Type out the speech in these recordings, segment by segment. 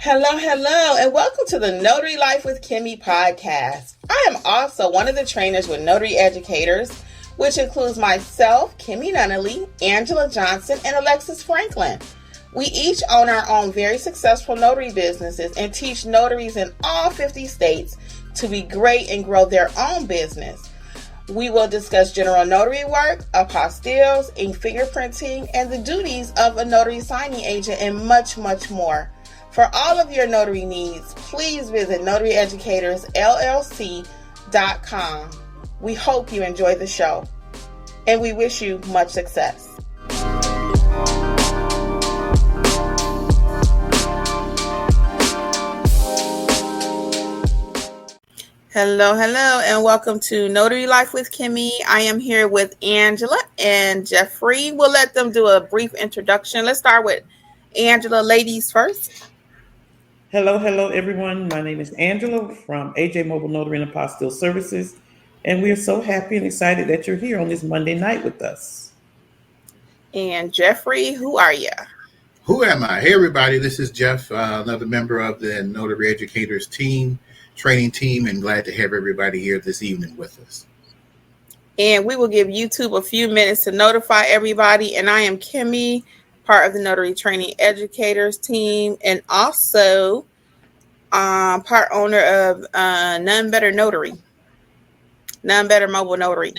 Hello, and welcome to the Notary Life with Kimmi Podcast. I am also one of the trainers with Notary Educators, which includes myself, Kimberly Nunnally, Angela Johnson, and Alexis Franklin. We each own our own very successful notary businesses and teach notaries in all 50 states to be great and grow their own business. We will discuss general notary work, apostilles, ink fingerprinting, and the duties of a notary signing agent, and much, much more. For all of your notary needs, please visit notaryeducatorsllc.com. We hope you enjoy the show, and we wish you much success. Hello, and welcome to Notary Life with Kimmi. I am here with Angela and Jeffrey. We'll let them do a brief introduction. Let's start with Angela, ladies first. Hello, everyone. My name is Angela from AJ Mobile Notary and Apostille Services, and we are so happy and excited that you're here on this Monday night with us. And Jeffrey, who are you? Who am I? Hey, everybody. This is Jeff, another member of the Notary Educators team, training team, and glad to have everybody here this evening with us. And we will give YouTube a few minutes to notify everybody. And I am Kimmi, part of the Notary Training Educators team, and also part owner of None Better Notary, None Better Mobile Notary,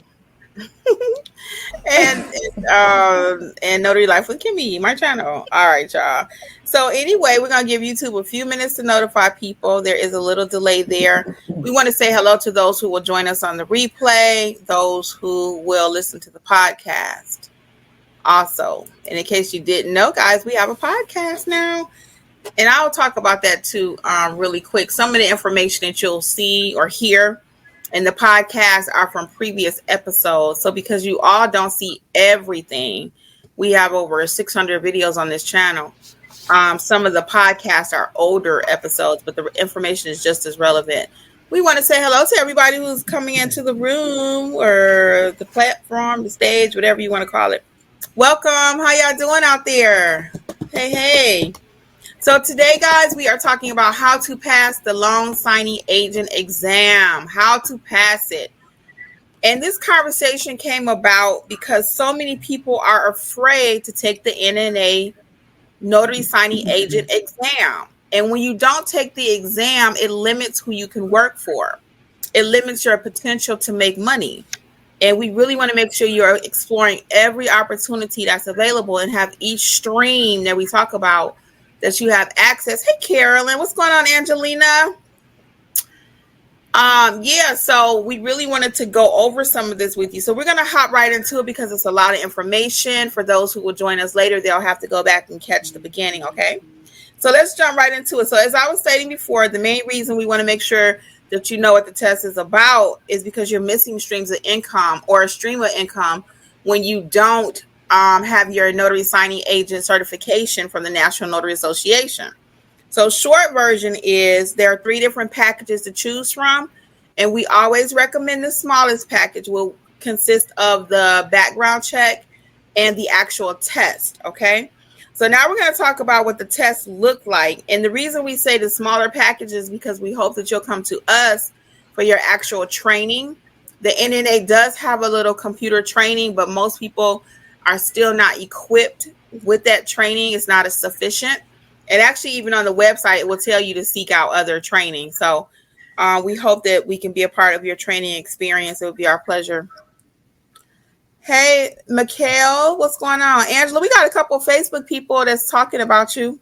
and Notary Life with Kimmi, my channel. All right, y'all. So anyway, we're going to give YouTube a few minutes to notify people. There is a little delay there. We want to say hello to those who will join us on the replay, those who will listen to the podcast. Also, and in case you didn't know, guys, we have a podcast now, and I'll talk about that too really quick. Some of the information that you'll see or hear in the podcast are from previous episodes. So because you all don't see everything, we have over 600 videos on this channel. Some of the podcasts are older episodes, but the information is just as relevant. We want to say hello to everybody who's coming into the room or the platform, the stage, whatever you want to call it. Welcome. How y'all doing out there? Hey. So today, guys, we are talking about how to pass the loan signing agent exam, how to pass it. And this conversation came about because so many people are afraid to take the NNA notary signing agent exam. And when you don't take the exam, it limits who you can work for. It limits your potential to make money. And we really want to make sure you're exploring every opportunity that's available and have each stream that we talk about that you have access. Hey, Carolyn, what's going on, Angelina? So we really wanted to go over some of this with you. So we're going to hop right into it because it's a lot of information. For those who will join us later, they'll have to go back and catch the beginning, okay? So let's jump right into it. So as I was stating before, the main reason we want to make sure that you know what the test is about is because you're missing streams of income or a stream of income when you don't have your notary signing agent certification from the National Notary Association. So short version is there are 3 different packages to choose from, and we always recommend the smallest package will consist of the background check and the actual test, okay? So now we're going to talk about what the tests look like. And the reason we say the smaller package is because we hope that you'll come to us for your actual training. The NNA does have a little computer training, but most people are still not equipped with that training. It's not as sufficient. And actually, even on the website, it will tell you to seek out other training. So we hope that we can be a part of your training experience. It would be our pleasure. Hey, Mikhail, what's going on? Angela, we got a couple of Facebook people that's talking about you.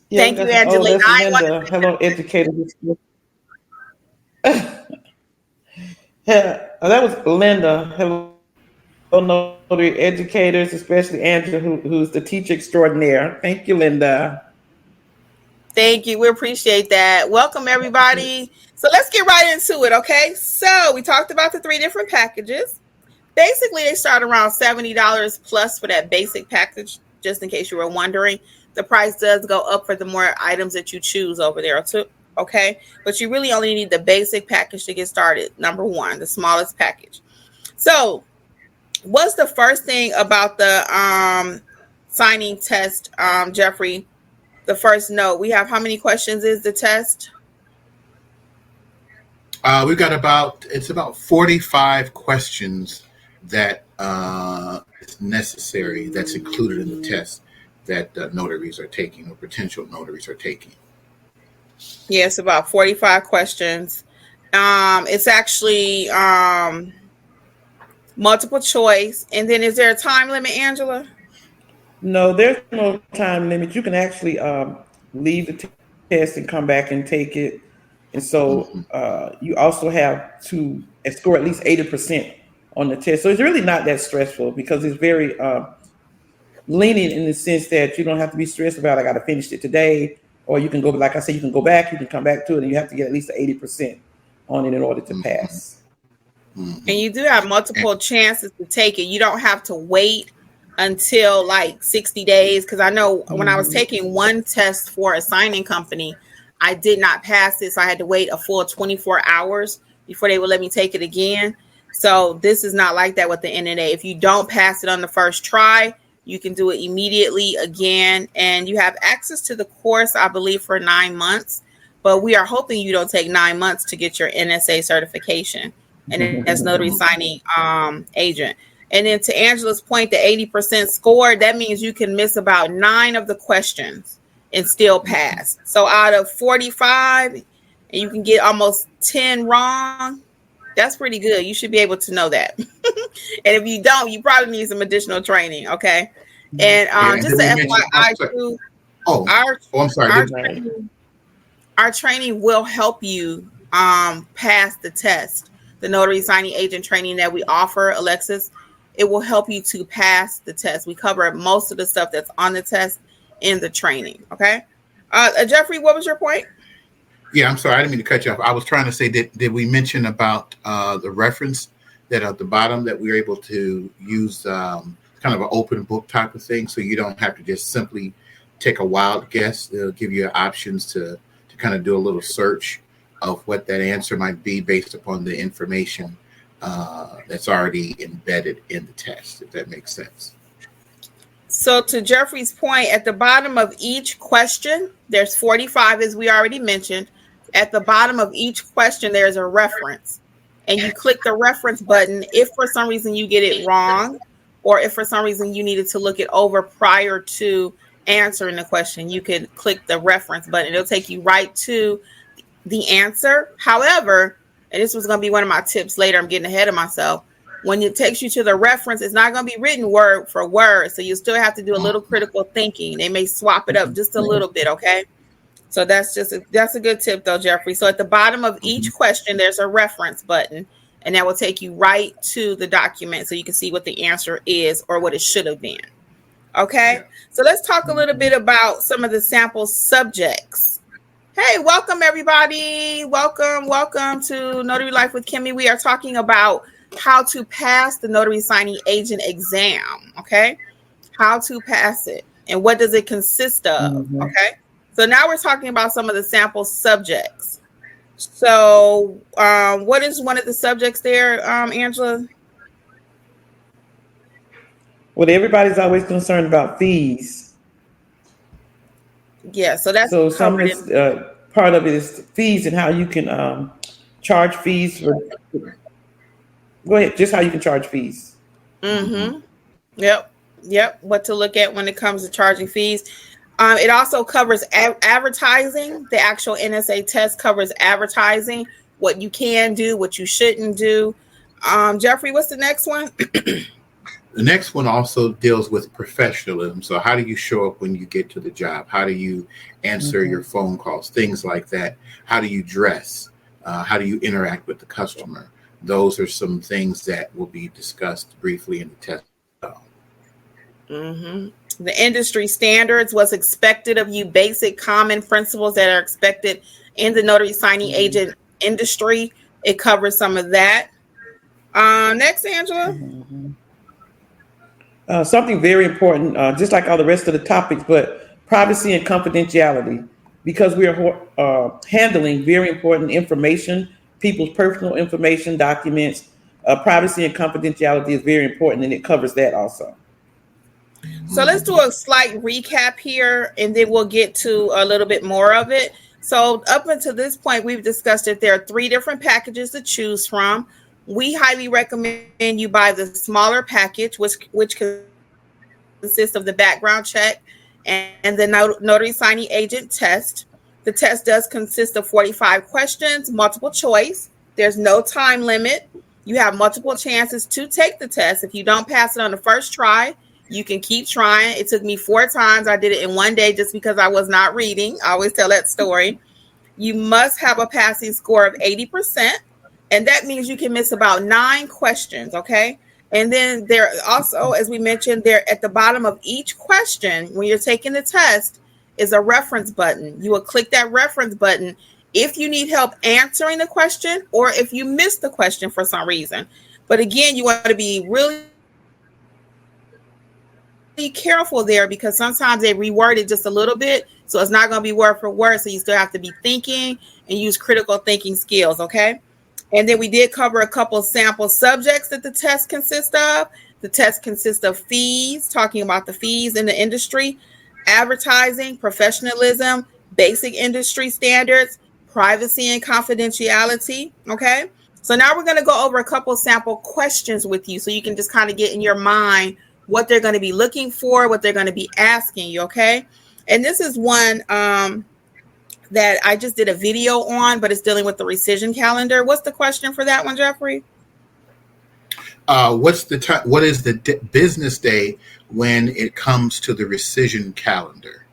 Yeah, thank you, Angelina. Hello, educators. That was Linda. Hello, notary educators, especially Angela, who's the teacher extraordinaire. Thank you, Linda. Thank you. We appreciate that. Welcome, everybody. So let's get right into it, okay? So we talked about the 3 different packages. Basically, they start around $70 plus for that basic package, just in case you were wondering. The price does go up for the more items that you choose over there, too, okay? But you really only need the basic package to get started. Number 1, the smallest package. So what's the first thing about the signing test, Jeffrey, the first note, we have how many questions is the test? We've got about 45 questions that is necessary, that's included in the test that notaries are taking or potential notaries are taking. Yes, about 45 questions. It's actually multiple choice. And then is there a time limit, Angela? No, there's no time limit. You can actually leave the test and come back and take it. And so you also have to score at least 80% on the test. So it's really not that stressful because it's very lenient in the sense that you don't have to be stressed about, I got to finish it today. Or you can go, like I said, you can go back, you can come back to it, and you have to get at least 80% on it in order to pass. And you do have multiple chances to take it. You don't have to wait until like 60 days. Because I know when I was taking one test for a signing company, I did not pass it. So I had to wait a full 24 hours before they would let me take it again. So this is not like that with the NNA. If you don't pass it on the first try, you can do it immediately again. And you have access to the course, I believe, for 9 months. But we are hoping you don't take 9 months to get your NSA certification and as notary signing agent. And then to Angela's point, the 80% score, that means you can miss about 9 of the questions and still pass. So out of 45, and you can get almost 10 wrong, that's pretty good. You should be able to know that. And if you don't, you probably need some additional training, okay? And just to FYI, too, our training will help you pass the test. The notary signing agent training that we offer, Alexis, it will help you to pass the test. We cover most of the stuff that's on the test in the training, okay? Jeffrey, what was your point? Yeah, I'm sorry. I didn't mean to cut you off. I was trying to say, did we mention about the reference that at the bottom that we're able to use kind of an open book type of thing, so you don't have to just simply take a wild guess. They'll give you options to kind of do a little search of what that answer might be based upon the information that's already embedded in the test, if that makes sense. So to Jeffrey's point, at the bottom of each question, there's 45, as we already mentioned. At the bottom of each question, there's a reference. And you click the reference button if for some reason you get it wrong, or if for some reason you needed to look it over prior to answering the question, you can click the reference button. It'll take you right to the answer. However, and this was going to be one of my tips later, I'm getting ahead of myself. When it takes you to the reference, it's not going to be written word for word. So you still have to do a little critical thinking. They may swap it up just a little bit. Okay. So that's a good tip though, Jeffrey. So at the bottom of each question, there's a reference button, and that will take you right to the document so you can see what the answer is or what it should have been. Okay. So let's talk a little bit about some of the sample subjects. Hey, welcome everybody. Welcome to Notary Life with Kimmi. We are talking about how to pass the notary signing agent exam. Okay. How to pass it and what does it consist of? Okay. So now we're talking about some of the sample subjects. So what is one of the subjects there, Angela? Well, everybody's always concerned about fees. Yeah, so that's some of this, part of it is fees and how you can charge fees for. Go ahead, just how you can charge fees. Mm-hmm. Yep. What to look at when it comes to charging fees. It also covers advertising. The actual NSA test covers advertising, what you can do, what you shouldn't do. Jeffrey, what's the next one? The next one also deals with professionalism. So how do you show up when you get to the job? How do you answer your phone calls? Things like that. How do you dress? How do you interact with the customer? Those are some things that will be discussed briefly in the test. The industry standards, what's expected of you, basic common principles that are expected in the notary signing agent industry. It covers some of that. Next, Angela. Something very important, just like all the rest of the topics, but privacy and confidentiality, because we are handling very important information, people's personal information, documents. Privacy and confidentiality is very important, and it covers that also. So let's do a slight recap here, and then we'll get to a little bit more of it. So up until this point, we've discussed that there are 3 different packages to choose from. We highly recommend you buy the smaller package, which consists of the background check and the notary signing agent test. The test does consist of 45 questions, multiple choice. There's no time limit. You have multiple chances to take the test. If you don't pass it on the first try, you can keep trying. It took me 4 times. I did it in one day just because I was not reading. I always tell that story. You must have a passing score of 80%. And that means you can miss about 9 questions, okay? And then there also, as we mentioned, there at the bottom of each question, when you're taking the test, is a reference button. You will click that reference button if you need help answering the question or if you missed the question for some reason. But again, you want to be really careful there because sometimes they reword it just a little bit. So it's not going to be word for word. So you still have to be thinking and use critical thinking skills, okay? And then we did cover a couple sample subjects that the test consists of. The test consists of fees, talking about the fees in the industry, advertising, professionalism, basic industry standards, privacy and confidentiality. Okay. So now we're going to go over a couple sample questions with you so you can just kind of get in your mind what they're going to be looking for, what they're going to be asking you. Okay. And this is one that I just did a video on, but it's dealing with the rescission calendar. What's the question for that one, Jeffrey? What is the business day when it comes to the rescission calendar?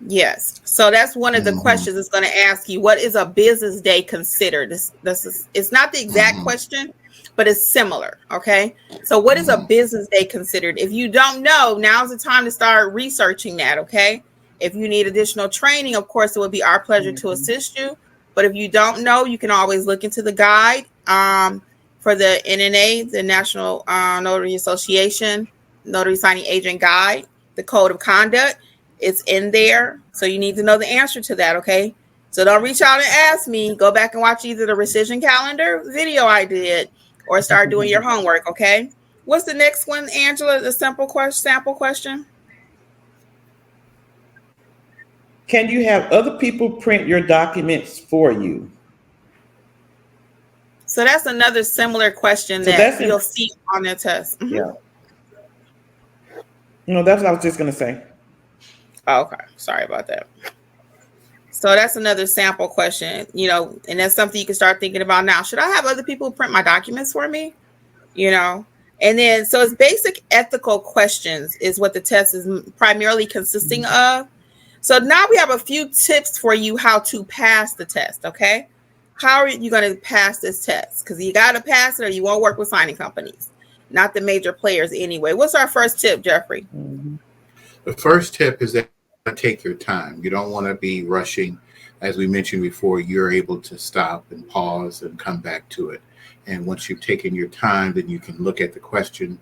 Yes. So that's one of the questions it's going to ask you. What is a business day considered? It's not the exact question, but it's similar. Okay. So what is a business day considered? If you don't know, now's the time to start researching that. Okay. If you need additional training, of course, it would be our pleasure to assist you. But if you don't know, you can always look into the guide for the NNA, the National Notary Association, Notary Signing Agent Guide, the Code of Conduct. It's in there. So you need to know the answer to that, okay? So don't reach out and ask me. Go back and watch either the rescission calendar video I did or start doing your homework, okay? What's the next one, Angela? The sample question? Can you have other people print your documents for you? So that's another similar question that you'll see on the test. Mm-hmm. Yeah. No, that's what I was just going to say. Oh, okay. Sorry about that. So that's another sample question, and that's something you can start thinking about now. Should I have other people print my documents for me? And then, so it's basic ethical questions is what the test is primarily consisting of. So now we have a few tips for you how to pass the test, okay? How are you going to pass this test? Because you got to pass it or you won't work with signing companies, not the major players anyway. What's our first tip, Jeffrey? The first tip is that take your time. You don't want to be rushing. As we mentioned before, you're able to stop and pause and come back to it. And once you've taken your time, then you can look at the question,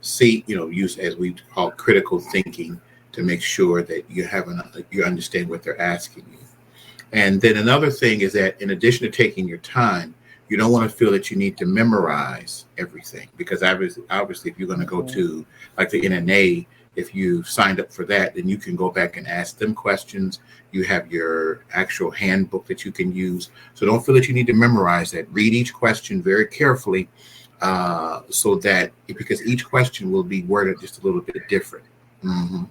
see, use as we call critical thinking to make sure that you understand what they're asking you. And then another thing is that in addition to taking your time, you don't want to feel that you need to memorize everything because obviously if you're going to go to like the NNA, if you signed up for that, then you can go back and ask them questions. You have your actual handbook that you can use. So don't feel that you need to memorize that. Read each question very carefully so that because each question will be worded just a little bit different. Mm-hmm.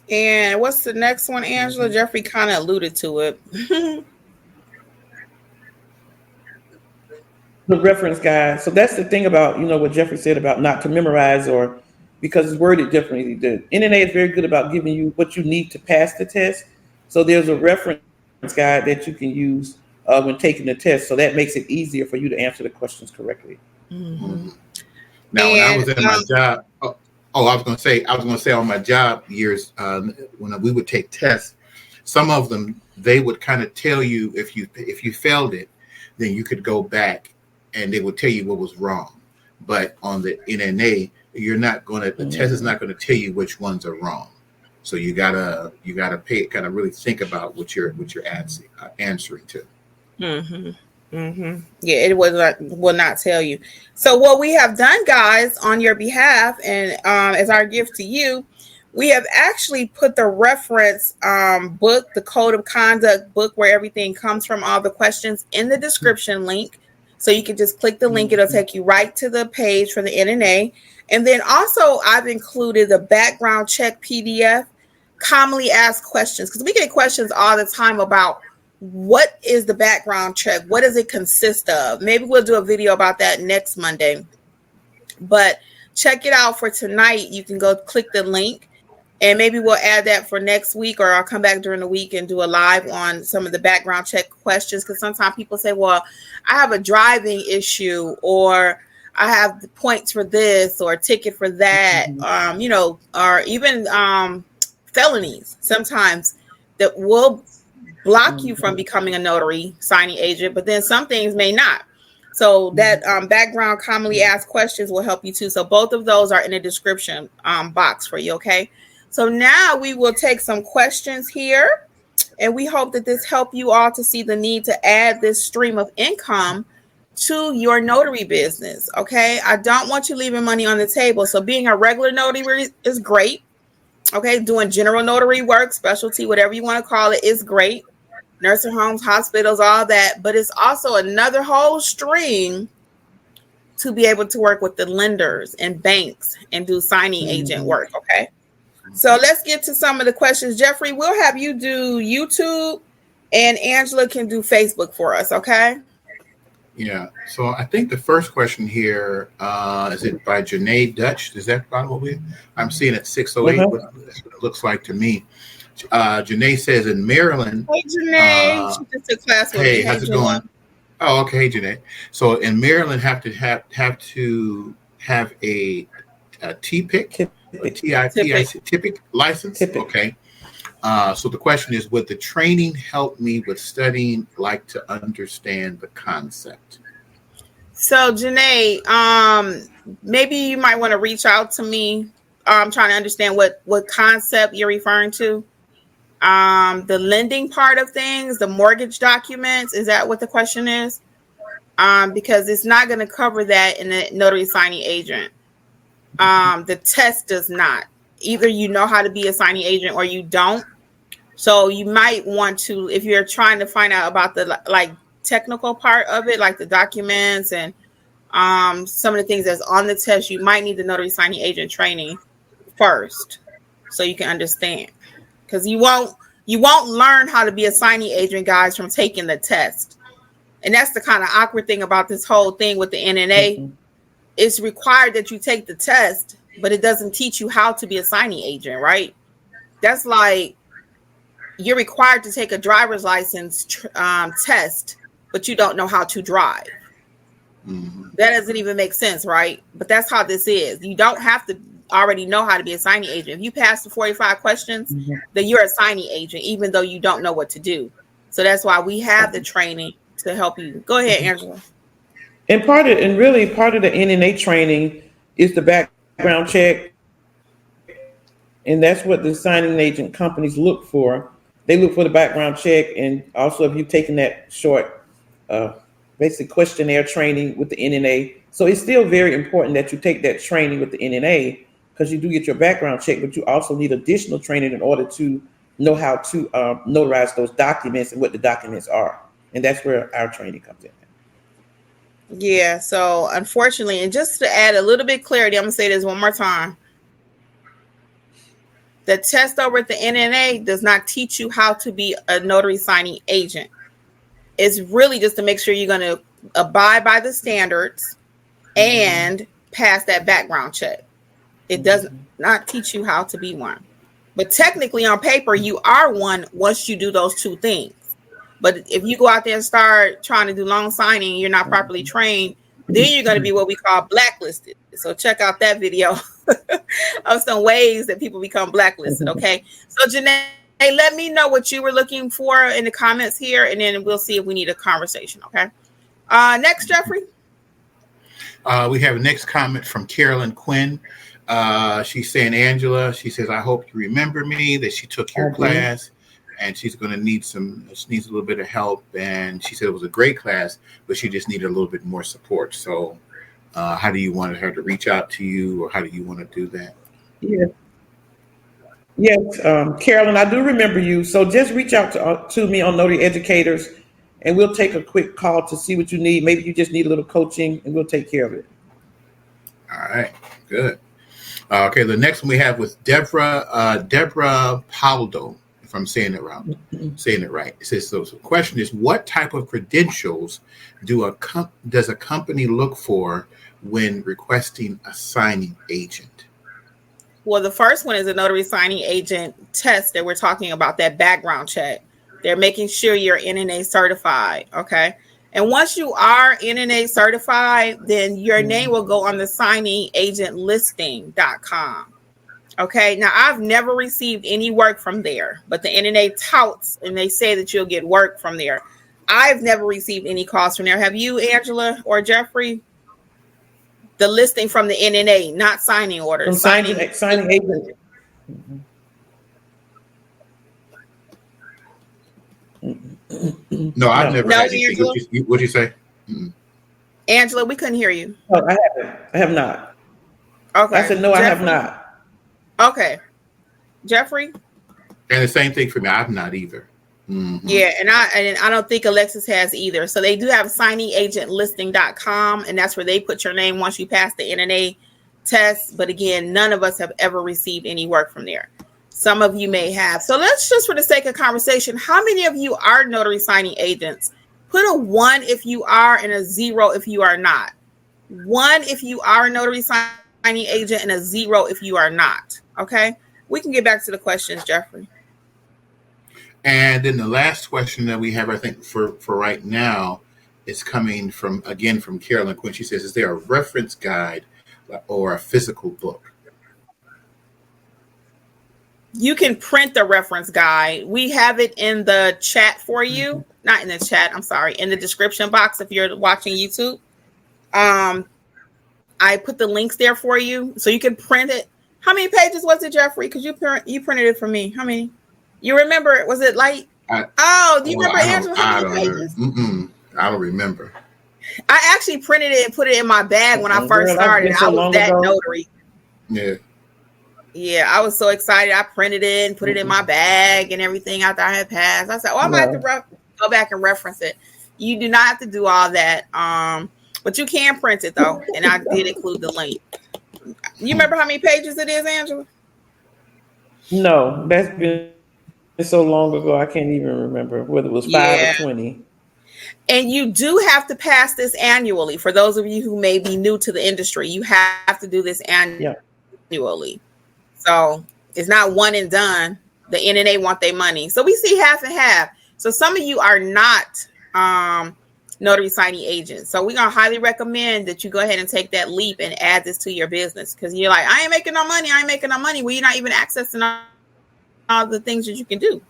And what's the next one, Angela? Jeffrey kind of alluded to it. The reference guide. So that's the thing about, what Jeffrey said about not to memorize or because it's worded differently. The NNA is very good about giving you what you need to pass the test. So there's a reference guide that you can use when taking the test. So that makes it easier for you to answer the questions correctly. Mm-hmm. Now, when I was at my job, I was going to say on my job years, when we would take tests, some of them, they would kind of tell you if you failed it, then you could go back and they would tell you what was wrong. But on the NNA, the test is not going to tell you which ones are wrong. So you gotta really think about what you're answering to. Mm-hmm. Yeah, it will not tell you. So what we have done, guys, on your behalf, and as our gift to you, we have actually put the reference book, the code of conduct book, where everything comes from, all the questions, in the description link. So you can just click the link. It'll take you right to the page for the NNA. And then also I've included the background check PDF, commonly asked questions, because we get questions all the time about what is the background check? What does it consist of? Maybe we'll do a video about that next Monday. But check it out for tonight. You can go click the link, and maybe we'll add that for next week, or I'll come back during the week and do a live on some of the background check questions. Because sometimes people say, well, I have a driving issue, or I have the points for this, or a ticket for that, or even felonies sometimes that will block you from becoming a notary signing agent, but then some things may not. So that background commonly asked questions will help you too. So both of those are in the description box for you. Okay. So now we will take some questions here, and we hope that this helped you all to see the need to add this stream of income to your notary business. Okay. I don't want you leaving money on the table. So being a regular notary is great. Okay. Doing general notary work, specialty, whatever you want to call it, is great. Nursing homes, hospitals, all that. But it's also another whole stream to be able to work with the lenders and banks and do signing agent work. Okay. So let's get to some of the questions. Jeffrey, we'll have you do YouTube, and Angela can do Facebook for us. Okay. Yeah. So I think the first question here is it by Janae Dutch? Is that about what I'm seeing at 608? That's what it looks like to me. Janae says in Maryland. Hey, Janae. She just took class with me. Hey, how's it going? Oh, okay, Janae. So in Maryland, have to have a TPIC, a TIPIC license. TIPIC. Okay. So the question is, would the training help me with studying, like to understand the concept? So Janae, maybe you might want to reach out to me. I'm trying to understand what concept you're referring to. The lending part of things, the mortgage documents, is that what the question is? Because it's not going to cover that in the notary signing agent. The test does not. Either you know how to be a signing agent or you don't. So you might want to, if you're trying to find out about the technical part of it, like the documents and some of the things that's on the test, you might need the notary signing agent training first so you can understand. Because you won't learn how to be a signing agent, guys, from taking the test. And that's the kind of awkward thing about this whole thing with the NNA. It's required that you take the test, but it doesn't teach you how to be a signing agent, right? That's like you're required to take a driver's license test, but you don't know how to drive. That doesn't even make sense, right? But that's how this is. You don't have to already know how to be a signing agent. If you pass the 45 questions, then you're a signing agent, even though you don't know what to do. So that's why we have the training to help you. Go ahead, Angela. And part of the NNA training is the background check. And that's what the signing agent companies look for. They look for the background check. And also if you've taken that short, basic questionnaire training with the NNA. So it's still very important that you take that training with the NNA, because you do get your background check, but you also need additional training in order to know how to notarize those documents and what the documents are. And that's where our training comes in. Yeah, so unfortunately, and just to add a little bit clarity, I'm going to say this one more time. The test over at the NNA does not teach you how to be a notary signing agent. It's really just to make sure you're going to abide by the standards and pass that background check. It does not teach you how to be one. But technically on paper, you are one once you do those two things. But if you go out there and start trying to do loan signing, you're not properly trained, then you're going to be what we call blacklisted. So check out that video of some ways that people become blacklisted. Okay. So Janae, let me know what you were looking for in the comments here, and then we'll see if we need a conversation. Okay. Next, Jeffrey. We have a next comment from Carolyn Quinn. She's saying, Angela, she says, I hope you remember me, that she took your class. and she's going to need she needs a little bit of help. And she said it was a great class, but she just needed a little bit more support. So how do you want her to reach out to you, or how do you want to do that? Yeah. Yes, Carolyn, I do remember you. So just reach out to me on Notary Educators, and we'll take a quick call to see what you need. Maybe you just need a little coaching, and we'll take care of it. All right, good. Okay, the next one we have with Deborah Paldo, if I'm saying it right. It says, so the question is, what type of credentials does a company look for when requesting a signing agent? Well, the first one is a notary signing agent test that we're talking about, that background check. They're making sure you're NNA certified, okay? And once you are NNA certified, then your name will go on the signingagentlisting.com, okay? Now, I've never received any work from there, but the NNA touts and they say that you'll get work from there. I've never received any calls from there. Have you, Angela or Jeffrey? The listing from the NNA, not signing orders. From signing agent. No, I've never had anything. What'd you say? Angela, we couldn't hear you. No, I haven't. I have not. Okay. I said, no, Jeffrey? I have not. Okay. Jeffrey? And the same thing for me. I've not either. Mm-hmm. Yeah, and I don't think Alexis has either. So they do have signingagentlisting.com, and that's where they put your name once you pass the NNA test. But again, none of us have ever received any work from there. Some of you may have. So let's just, for the sake of conversation, how many of you are notary signing agents? Put a 1 if you are and a 0 if you are not. 1 if you are a notary signing agent and a 0 if you are not. Okay? We can get back to the questions, Jeffrey. And then the last question that we have, I think, for right now is coming from Carolyn Quinn. She says, is there a reference guide or a physical book? You can print the reference guide. We have it in the chat for you. Not in the chat, I'm sorry, in the description box if you're watching YouTube. I put the links there for you so you can print it. How many pages was it, Jeffrey? Because you printed it for me. How many? You remember? Was it light? Do you remember, Angela? How many pages? I don't remember. I actually printed it and put it in my bag when I first started. I was that notary. Yeah. Yeah, I was so excited. I printed it and put it in my bag and everything after I had passed. I said, I might have to go back and reference it. You do not have to do all that. But you can print it, though. And I did include the link. You remember how many pages it is, Angela? No, that's been so long ago, I can't even remember whether it was 5 or 20. And you do have to pass this annually. For those of you who may be new to the industry, you have to do this annually. Yeah. So it's not one and done. The NNA want their money. So we see half and half. So some of you are not notary signing agents. So we're going to highly recommend that you go ahead and take that leap and add this to your business. Because you're like, I ain't making no money. Well, you're not even accessing all the things that you can do.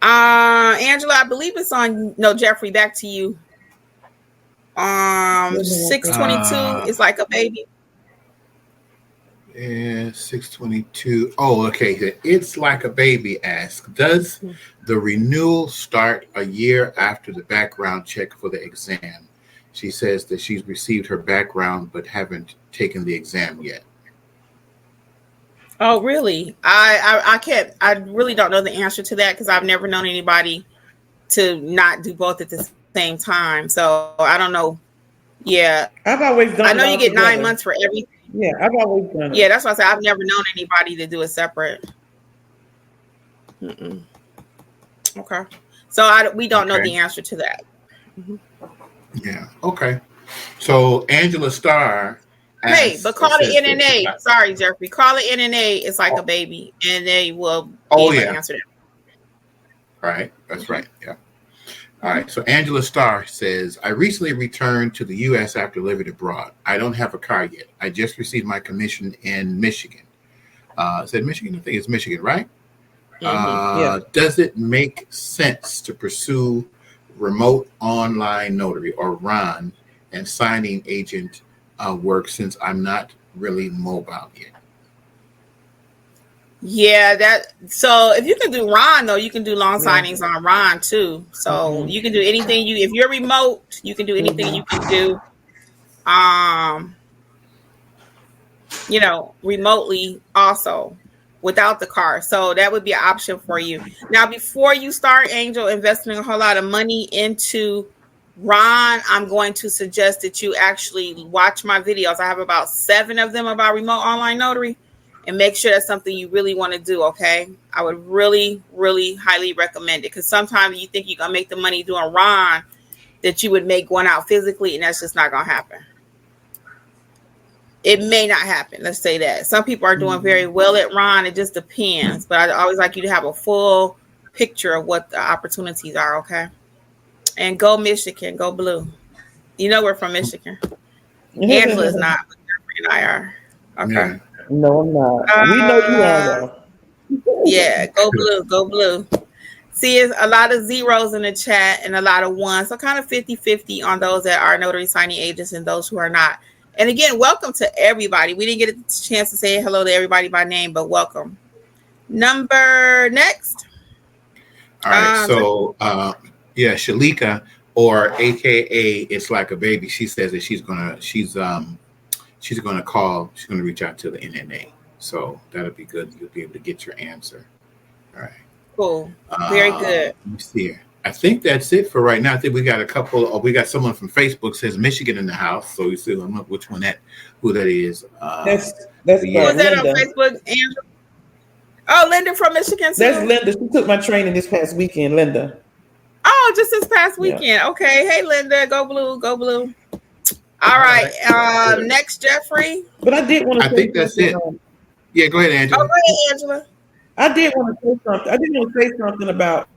Angela, I believe it's on. No, Jeffrey, back to you. 622 is like a baby. Yeah, 622. Oh, okay. It's like a baby asks, does the renewal start a year after the background check for the exam? She says that she's received her background but haven't taken the exam yet. Oh, really? I can't. I really don't know the answer to that because I've never known anybody to not do both at the same time. So I don't know. Yeah, I've always done. I know you get 9 months for everything. Yeah, I've always done it. Yeah, that's why I said I've never known anybody to do it separate. Okay, so we don't know the answer to that. Yeah. Okay. So Angela Starr. Hey, but call the NNA. Sorry, Jeffrey. Call the NNA. It's like a baby, and they will answer that. Right. That's right. Yeah. All right. So Angela Starr says, I recently returned to the U.S. after living abroad. I don't have a car yet. I just received my commission in Michigan. Said Michigan? I think it's Michigan, right? Does it make sense to pursue remote online notary or RON and signing agent work since I'm not really mobile yet? Yeah, so if you can do Ron though, you can do loan Yeah. signings on Ron too. So you can do anything if you're remote, you can do anything you can do. Um, remotely also without the car. So that would be an option for you. Now, before you start, Angel, investing a whole lot of money into Ron, I'm going to suggest that you actually watch my videos. I have about 7 of them about remote online notary, and make sure that's something you really want to do. Okay. I would really, really highly recommend it, because sometimes you think you're going to make the money doing Ron that you would make going out physically, and that's just not going to happen. It may not happen. Let's say that. Some people are doing very well at Ron. It just depends. But I always like you to have a full picture of what the opportunities are, okay? And go Michigan. Go blue. You know we're from Michigan. Angela's not, but Jeffrey and I are. Okay. Yeah. No, I'm not. We know you are, though. Yeah, go blue. Go blue. See, it's a lot of zeros in the chat and a lot of ones. So kind of 50-50 on those that are notary signing agents and those who are not. And again, welcome to everybody. We didn't get a chance to say hello to everybody by name, but welcome. Number next. All right. Shalika, or AKA It's Like a Baby, she says that she's gonna reach out to the NNA. So that'll be good. You'll be able to get your answer. All right. Cool. Very good. Let me see here. I think that's it for right now. I think we got we got someone from Facebook says Michigan in the house. So we see which one who that is. That's who was that on Facebook, Andrew? Oh, Linda from Michigan too? That's Linda. She took my training this past weekend, Linda. Oh, just this past weekend. Yeah. Okay. Hey, Linda, go blue, go blue. All right. Next, Jeffrey. But I did want to. I think that's it. Yeah, go ahead, Angela. Oh, go ahead, Angela. I did want to say something. I did want to say something about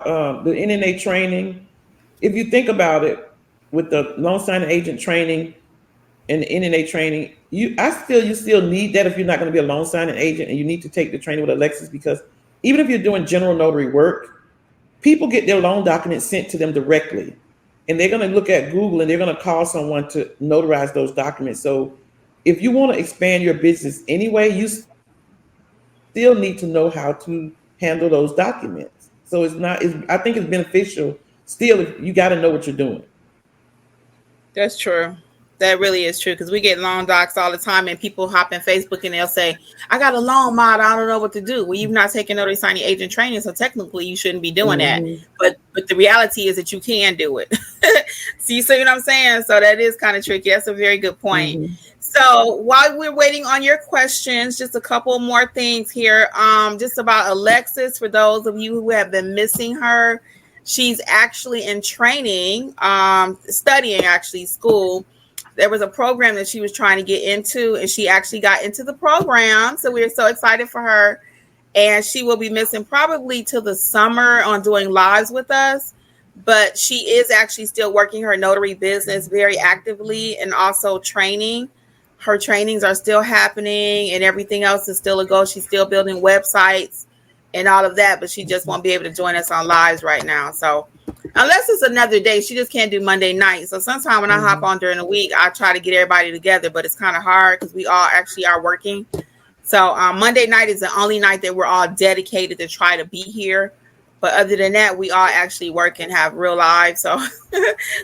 the NNA training. If you think about it, with the loan signing agent training and the NNA training, you still need that if you're not going to be a loan signing agent, and you need to take the training with Alexis, because even if you're doing general notary work, people get their loan documents sent to them directly, and they're going to look at Google and they're going to call someone to notarize those documents. So if you want to expand your business anyway, you still need to know how to handle those documents. So I think it's beneficial still if you got to know what you're doing. That's true. That really is true, because we get loan docs all the time, and people hop in Facebook and they'll say, I got a loan mod, I don't know what to do. Well, you've not taken notary signing agent training, so technically you shouldn't be doing that. But the reality is that you can do it. So you see what I'm saying? So that is kind of tricky. That's a very good point. So while we're waiting on your questions, just a couple more things here. Just about Alexis, for those of you who have been missing her, she's actually in training, studying school. There was a program that she was trying to get into, and she actually got into the program. So we're so excited for her. And she will be missing probably till the summer on doing lives with us. But she is actually still working her notary business very actively, and also training. Her trainings are still happening, and everything else is still a go. She's still building websites and all of that, but she just won't be able to join us on lives right now. So unless it's another day, she just can't do Monday night. So sometime when I hop on during the week, I try to get everybody together, but it's kind of hard because we all actually are working. So Monday night is the only night that we're all dedicated to try to be here. But other than that, we all actually work and have real lives. So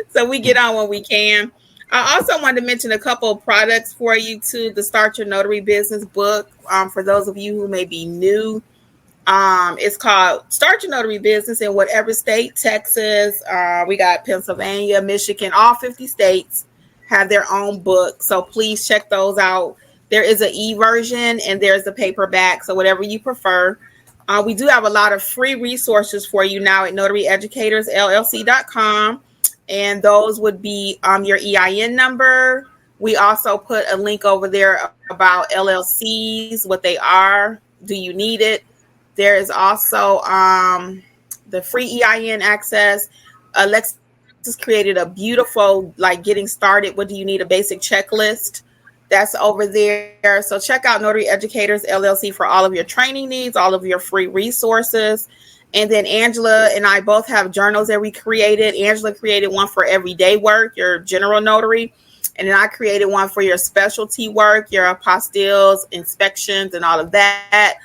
so we get on when we can. I also wanted to mention a couple of products for you too. The Start Your Notary Business book. For those of you who may be new, it's called Start Your Notary Business in whatever state. Texas, we got Pennsylvania, Michigan, all 50 states have their own book. So please check those out. There is an e-version and there's the paperback. So whatever you prefer. We do have a lot of free resources for you now at notaryeducatorsllc.com. And those would be your EIN number. We also put a link over there about LLCs, what they are. Do you need it? There is also the free EIN access. Alexis created a beautiful, getting started. What do you need? A basic checklist. That's over there. So check out Notary Educators LLC for all of your training needs, all of your free resources. And then Angela and I both have journals that we created. Angela created one for everyday work, your general notary. And then I created one for your specialty work, your apostilles, inspections, and all of that.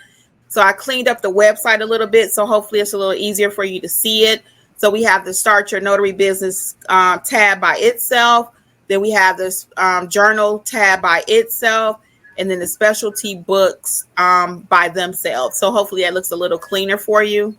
So I cleaned up the website a little bit. So hopefully it's a little easier for you to see it. So we have the Start Your Notary Business tab by itself. Then we have this journal tab by itself. And then the specialty books by themselves. So hopefully that looks a little cleaner for you.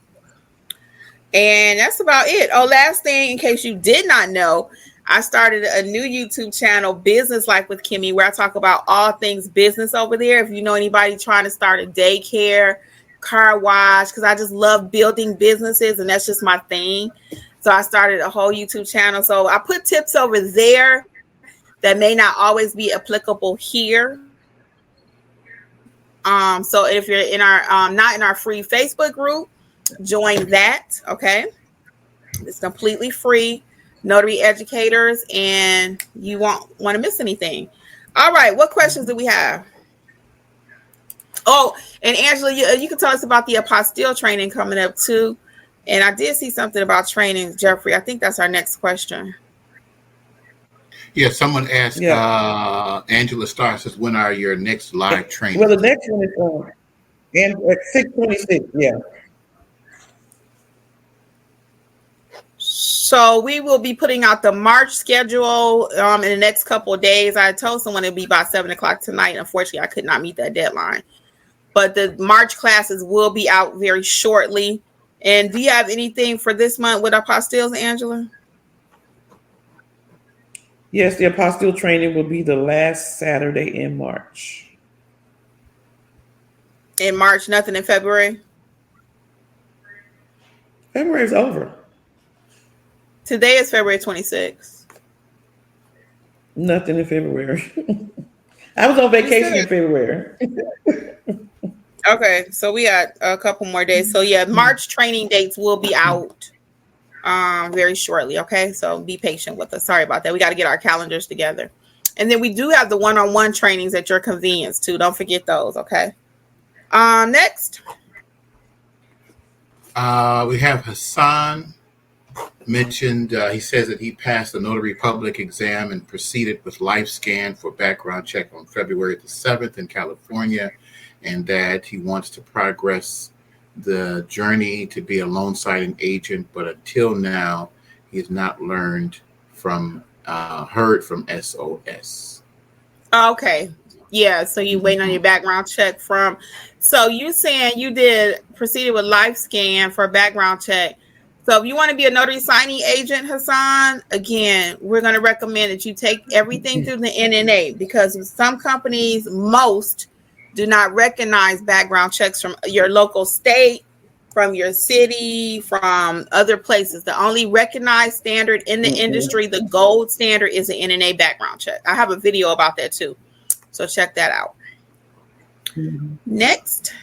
And that's about it. Oh, last thing, in case you did not know, I started a new YouTube channel, Business Life with Kimmi, where I talk about all things business over there. If you know anybody trying to start a daycare, car wash, because I just love building businesses and that's just my thing. So I started a whole YouTube channel. So I put tips over there that may not always be applicable here. So if you're in our not in our free Facebook group, join that. Okay, it's completely free. Notary educators, and you won't want to miss anything. All right, what questions do we have? Oh, and Angela, you can tell us about the apostille training coming up too. And I did see something about training, Jeffrey. I think that's our next question. Yeah, someone asked, Angela Starr says, when are your next live trainings? Well, the next one is at 6:26. Yeah. So we will be putting out the March schedule in the next couple of days. I told someone it'd be about 7:00 tonight. Unfortunately, I could not meet that deadline. But the March classes will be out very shortly. And do you have anything for this month with apostilles, Angela? Yes, the apostille training will be the last Saturday in March. In March, nothing in February? February is over. Today is February 26th. Nothing in February. I was on vacation in February. Okay, so we got a couple more days. So yeah, March training dates will be out very shortly. Okay, so be patient with us. Sorry about that. We got to get our calendars together. And then we do have the one-on-one trainings at your convenience too. Don't forget those. Okay. Next. We have Hassan mentioned. He says that he passed the Notary Public exam and proceeded with life scan for background check on February the 7th in California, and that he wants to progress the journey to be a loan signing agent, but until now, he has not heard from SOS. Okay. Yeah. So you waiting on your background check from. So you saying you proceeded with life scan for background check. So if you want to be a notary signing agent, Hassan, again, we're going to recommend that you take everything through the NNA, because some companies, most, do not recognize background checks from your local state, from your city, from other places. The only recognized standard in the industry, the gold standard, is an NNA background check. I have a video about that too. So check that out. Next.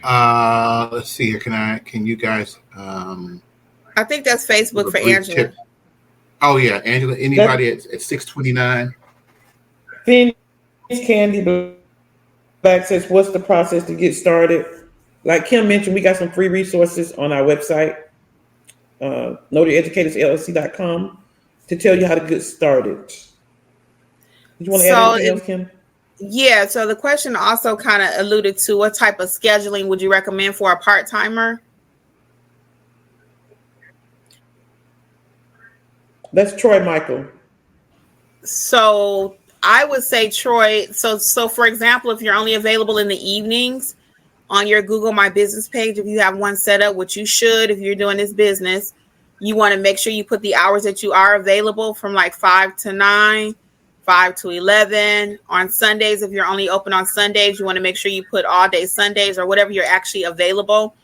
Let's see here. Can you guys? I think that's Facebook for Angela. Tip. Oh yeah, Angela. Anybody at 6:29? Phoenix Candy Black says, "What's the process to get started?" Like Kim mentioned, we got some free resources on our website, notaryeducatorsllc.com, to tell you how to get started. Did you want to add anything else, Kim? Yeah, so the question also kind of alluded to what type of scheduling would you recommend for a part-timer? That's Troy Michael. So I would say, Troy, so for example, if you're only available in the evenings on your Google My Business page, if you have one set up, which you should if you're doing this business, you want to make sure you put the hours that you are available from like 5 to 9. 5 to 11 on Sundays. If you're only open on Sundays, you want to make sure you put all day Sundays or whatever you're actually available.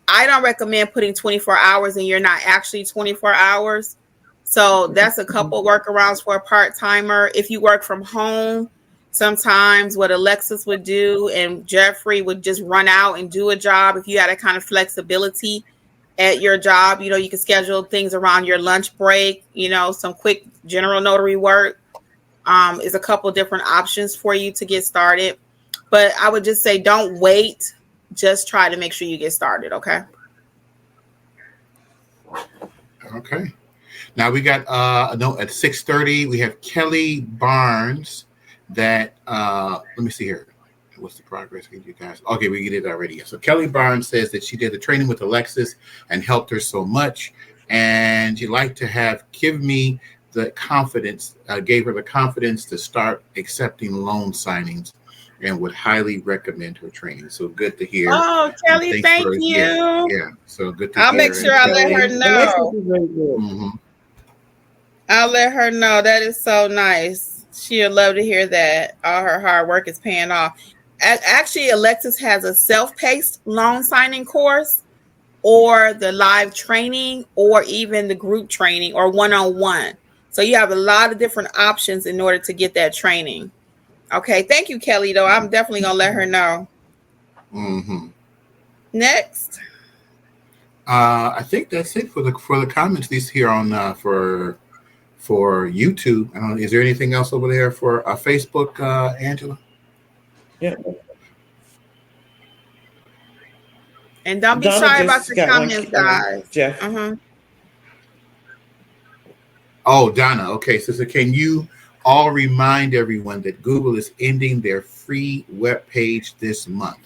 I don't recommend putting 24 hours and you're not actually 24 hours. So that's a couple workarounds for a part-timer. If you work from home, sometimes what Alexis would do and Jeffrey would just run out and do a job. If you had a kind of flexibility at your job, you can schedule things around your lunch break, some quick general notary work. Is a couple different options for you to get started. But I would just say don't wait. Just try to make sure you get started, okay? Okay. Now we got a note at 6:30. We have Kelly Barnes that, let me see here. What's the progress with you guys? Okay, we did it already. So Kelly Barnes says that she did the training with Alexis and helped her so much. And she'd like to give me the confidence, gave her the confidence to start accepting loan signings and would highly recommend her training. So good to hear. Oh, Kelly, thank you. Yeah, so good to hear. I'll make sure I let her know. Mm-hmm. I'll let her know. That is so nice. She'll love to hear that. All her hard work is paying off. Actually, Alexis has a self-paced loan signing course, or the live training, or even the group training, or one-on-one. So you have a lot of different options in order to get that training. Okay. Thank you, Kelly, though. I'm definitely going to let her know. Mm-hmm. Next. I think that's it for the comments. These here on for YouTube. I don't know, is there anything else over there for Facebook, Angela? Yeah. And don't be shy about your comments, guys. Jeff. Oh, Donna. Okay, so can you all remind everyone that Google is ending their free web page this month?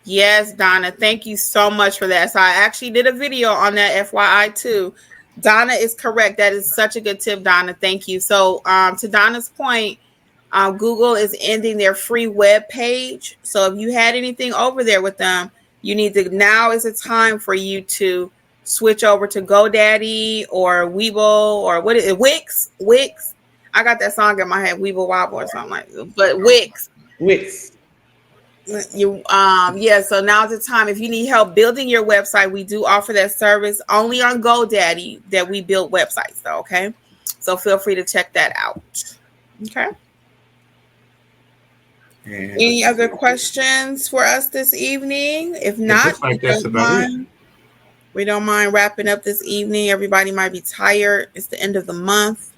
Yes, Donna. Thank you so much for that. So I actually did a video on that, FYI, too. Donna is correct. That is such a good tip, Donna. Thank you. So to Donna's point, Google is ending their free web page. So if you had anything over there with them, you need to, now is the time for you to switch over to GoDaddy or Weeble, or what is it? Wix. I got that song in my head, Weeble Wobble or something like that. But Wix. So now's the time. If you need help building your website, we do offer that service only on GoDaddy, that we build websites though. Okay. So feel free to check that out. Okay. And any other questions for us this evening? If not, we don't mind wrapping up this evening. Everybody might be tired. It's the end of the month.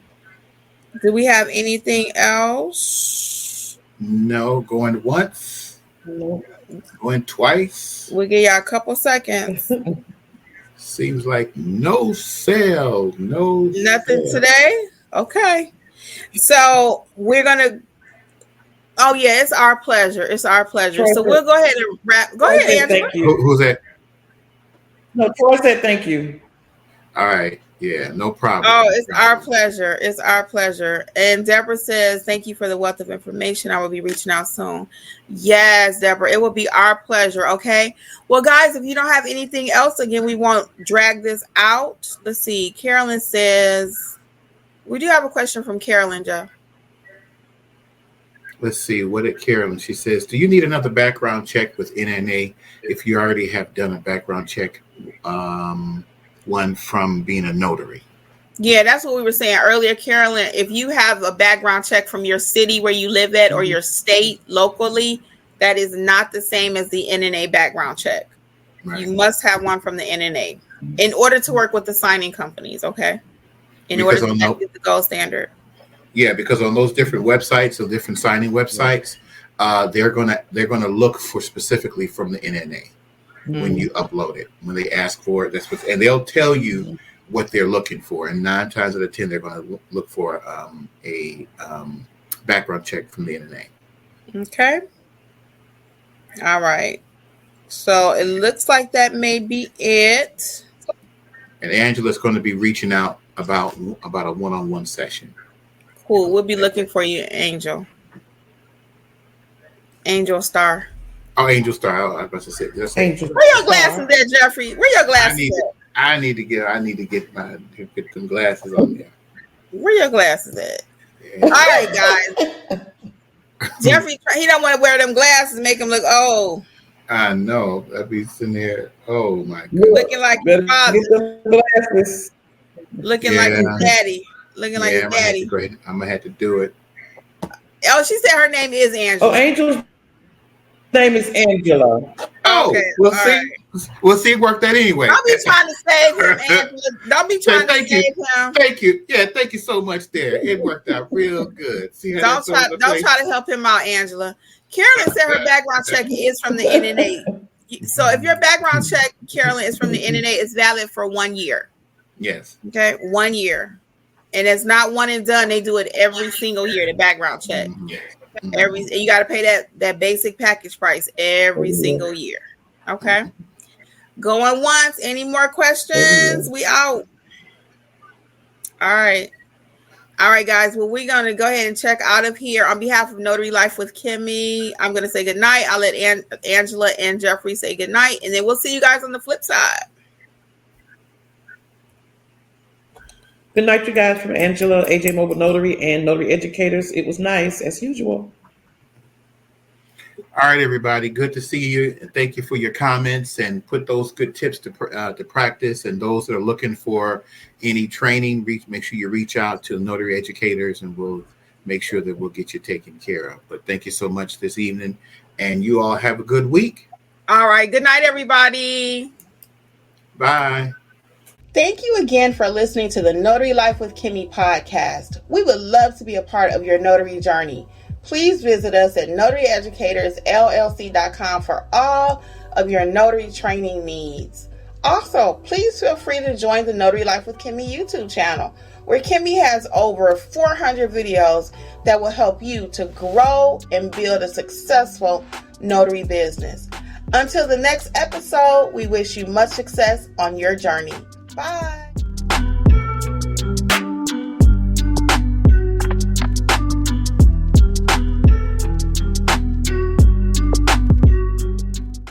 Do we have anything else? No. Going once? No. Going twice? We'll give y'all a couple seconds. Seems like no sale. Nothing today? Okay. So we're going to... Oh, yeah, it's our pleasure. So we'll go ahead and wrap. Go ahead, Angela. Thank you. Who's that? No, Troy said thank you. All right. Yeah, no problem. Oh, it's our pleasure. It's our pleasure. And Deborah says, thank you for the wealth of information. I will be reaching out soon. Yes, Deborah, it will be our pleasure. Okay. Well, guys, if you don't have anything else, again, we won't drag this out. Let's see. Carolyn says, we do have a question from Carolyn, Jeff. Let's see. What did Carolyn? She says, do you need another background check with NNA if you already have done a background check, one from being a notary? Yeah, that's what we were saying earlier, Carolyn. If you have a background check from your city where you live at, or your state locally, that is not the same as the NNA background check. Right. You must have one from the NNA in order to work with the signing companies, okay? In order to get the gold standard. Yeah, because on those different websites, or different signing websites, they're gonna look for specifically from the NNA when you upload it. When they ask for it, and they'll tell you what they're looking for. And 9 times out of 10, they're going to look for a background check from the NNA. Okay. All right. So it looks like that may be it. And Angela's going to be reaching out about a one-on-one session. Cool. We'll be looking for you, Angel. Angel Star. Oh, Angel Star. I was about to say. Angel. Where your glasses there, Jeffrey? Where your glasses at? I need to get some glasses on there. Where your glasses at? Yeah. All right, guys. Jeffrey, he don't want to wear them glasses, make him look old. I know. I'd be sitting there. Oh my God. Looking like his father. Glasses. Looking like his daddy. Looking like his daddy. I'm gonna have to do it. Oh, she said her name is Angela. Oh, Angel's name is Angela. Oh, okay. We'll see. Work that anyway. Don't be trying to save him, Angela. Don't be trying to save him. Thank you. Yeah, thank you so much. There, it worked out real good. See how don't try to help him out, Angela. Carolyn said her background check is from the NNA. So if your background check, Carolyn, is from the NNA, it's valid for 1 year. Yes. Okay, 1 year. And it's not one and done. They do it every single year, the background check. Mm-hmm. And you got to pay that basic package price every single year. Okay. Going once. Any more questions? We out. All right. All right, guys. Well, we're going to go ahead and check out of here. On behalf of Notary Life with Kimmi, I'm going to say good night. I'll let Angela and Jeffrey say good night, and then we'll see you guys on the flip side. Good night, you guys, from Angela, AJ Mobile Notary, and Notary Educators. It was nice, as usual. All right, everybody. Good to see you. And thank you for your comments, and put those good tips to practice. And those that are looking for any training, make sure you reach out to Notary Educators, and we'll make sure that we'll get you taken care of. But thank you so much this evening, and you all have a good week. All right. Good night, everybody. Bye. Thank you again for listening to the Notary Life with Kimmi podcast. We would love to be a part of your notary journey. Please visit us at notaryeducatorsllc.com for all of your notary training needs. Also, please feel free to join the Notary Life with Kimmi YouTube channel, where Kimmi has over 400 videos that will help you to grow and build a successful notary business. Until the next episode, we wish you much success on your journey. Bye.